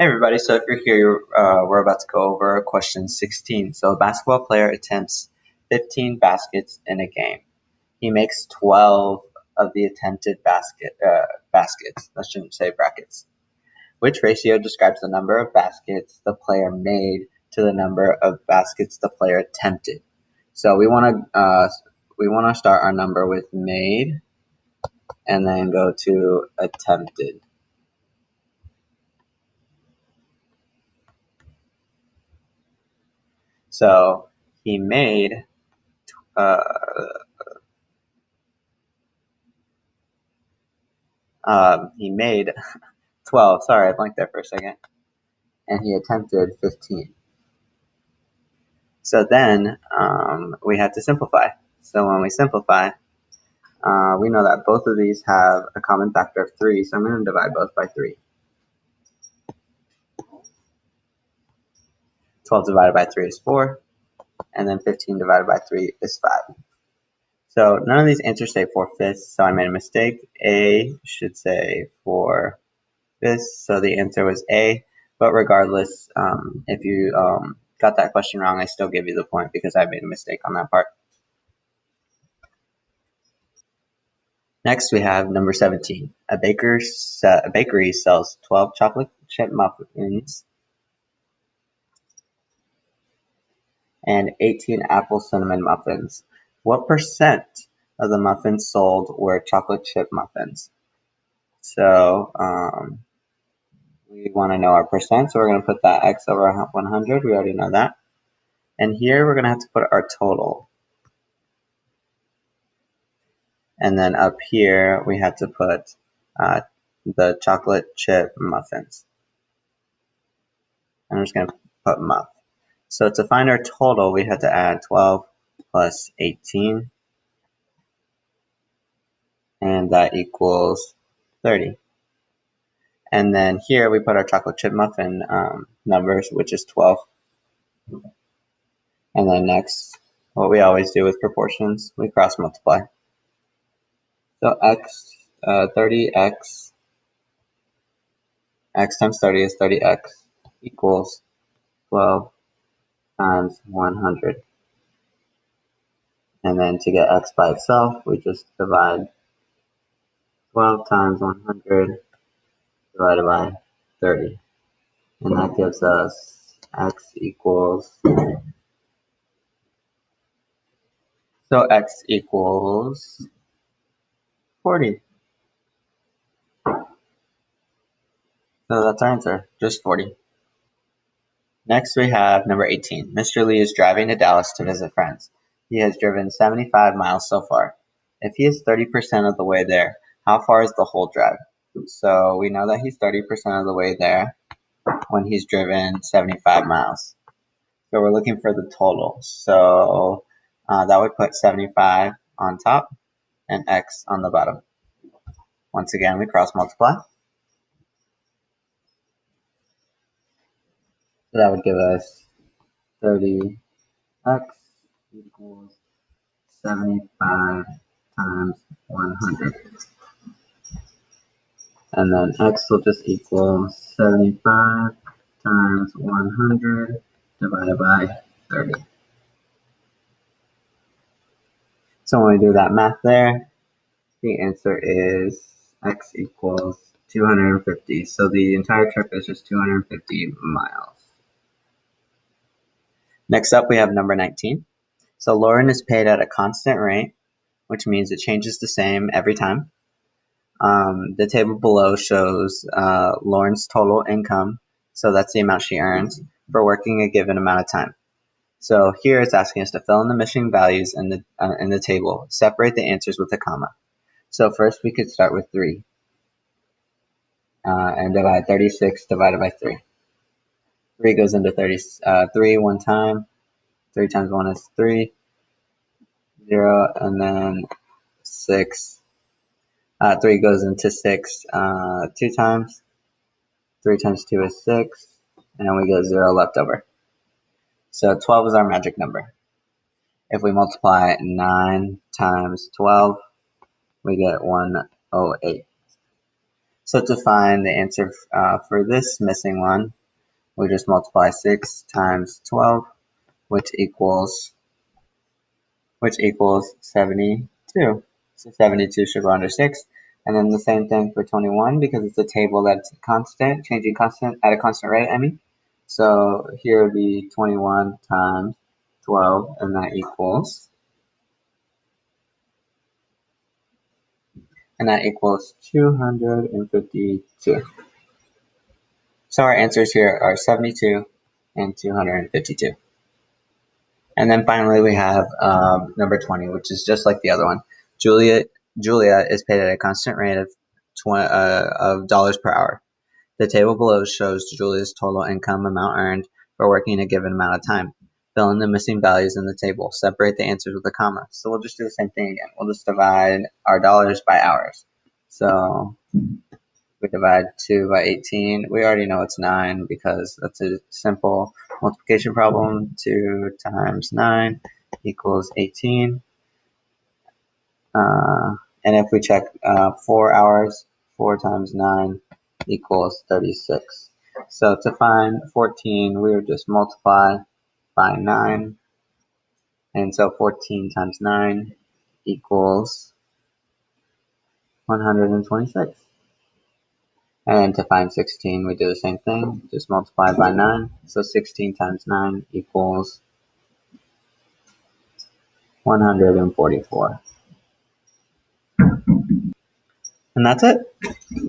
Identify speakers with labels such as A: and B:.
A: Hey everybody, so if you're here, we're about to go over question 16. So a basketball player attempts 15 baskets in a game. He makes 12 of the attempted baskets. I shouldn't say brackets. Which ratio describes the number of baskets the player made to the number of baskets the player attempted? So we want to start our number with made and then go to attempted. So he made uh, he made 12. Sorry, I blanked there for a second. And he attempted 15. So then we had to simplify. So when we simplify, we know that both of these have a common factor of 3. So I'm going to divide both by 3. 12 divided by 3 is 4. And then 15 divided by 3 is 5. So none of these answers say 4/5, so I made a mistake. A should say 4/5, so the answer was A. But regardless, if you got that question wrong, I still give you the point because I made a mistake on that part. Next, we have number 17. A bakery sells 12 chocolate chip muffins and 18 apple cinnamon muffins. What percent of the muffins sold were chocolate chip muffins? So we want to know our percent, so we're going to put that x over 100. We already know that. And here we're going to have to put our total. And then up here we have to put the chocolate chip muffins. I'm just going to put muff. So to find our total, we had to add 12 plus 18, and that equals 30. And then here we put our chocolate chip muffin numbers, which is 12. And then next, what we always do with proportions, we cross multiply. So 30x, x times 30 is 30x equals 12 times 100. And then to get x by itself, we just divide 12 times 100 divided by 30. And that gives us x equals, so x equals 40. So that's our answer, just 40. Next we have number 18. Mr. Lee is driving to Dallas to visit friends. He has driven 75 miles so far. If he is 30% of the way there, how far is the whole drive? So we know that he's 30% of the way there when he's driven 75 miles. So we're looking for the total. So that would put 75 on top and x on the bottom. Once again, we cross multiply. So that would give us 30x equals 75 times 100. And then x will just equal 75 times 100 divided by 30. So when we do that math there, the answer is x equals 250. So the entire trip is just 250 miles. Next up, we have number 19. So Lauren is paid at a constant rate, which means it changes the same every time. The table below shows Lauren's total income, so that's the amount she earns for working a given amount of time. So here it's asking us to fill in the missing values in the table. Separate the answers with a comma. So first we could start with 3 and divide 36 divided by 3. 3 goes into 3 one time. 3 times 1 is 3. 0, and then 6. 3 goes into 6 2 times. 3 times 2 is 6, and then we get 0 left over. So 12 is our magic number. If we multiply 9 times 12, we get 108. So to find the answer for this missing one, we just multiply 6 times 12, which equals 72. So 72 should go under 6. And then the same thing for 21 because it's a table that's constant, changing constant at a constant rate, I mean. So here would be 21 times 12, and that equals 252. So our answers here are 72 and 252. And then finally we have number 20, which is just like the other one. Julia is paid at a constant rate of dollars per hour. The table below shows Julia's total income amount earned for working a given amount of time. Fill in the missing values in the table. Separate the answers with a comma. So we'll just do the same thing again. We'll just divide our dollars by hours. So we divide 2 by 18. We already know it's 9 because that's a simple multiplication problem. 2 times 9 equals 18. And if we check 4 hours, 4 times 9 equals 36. So to find 14, we would just multiply by 9. And so 14 times 9 equals 126. And to find 16, we do the same thing, just multiply by 9. So 16 times 9 equals 144. And that's it.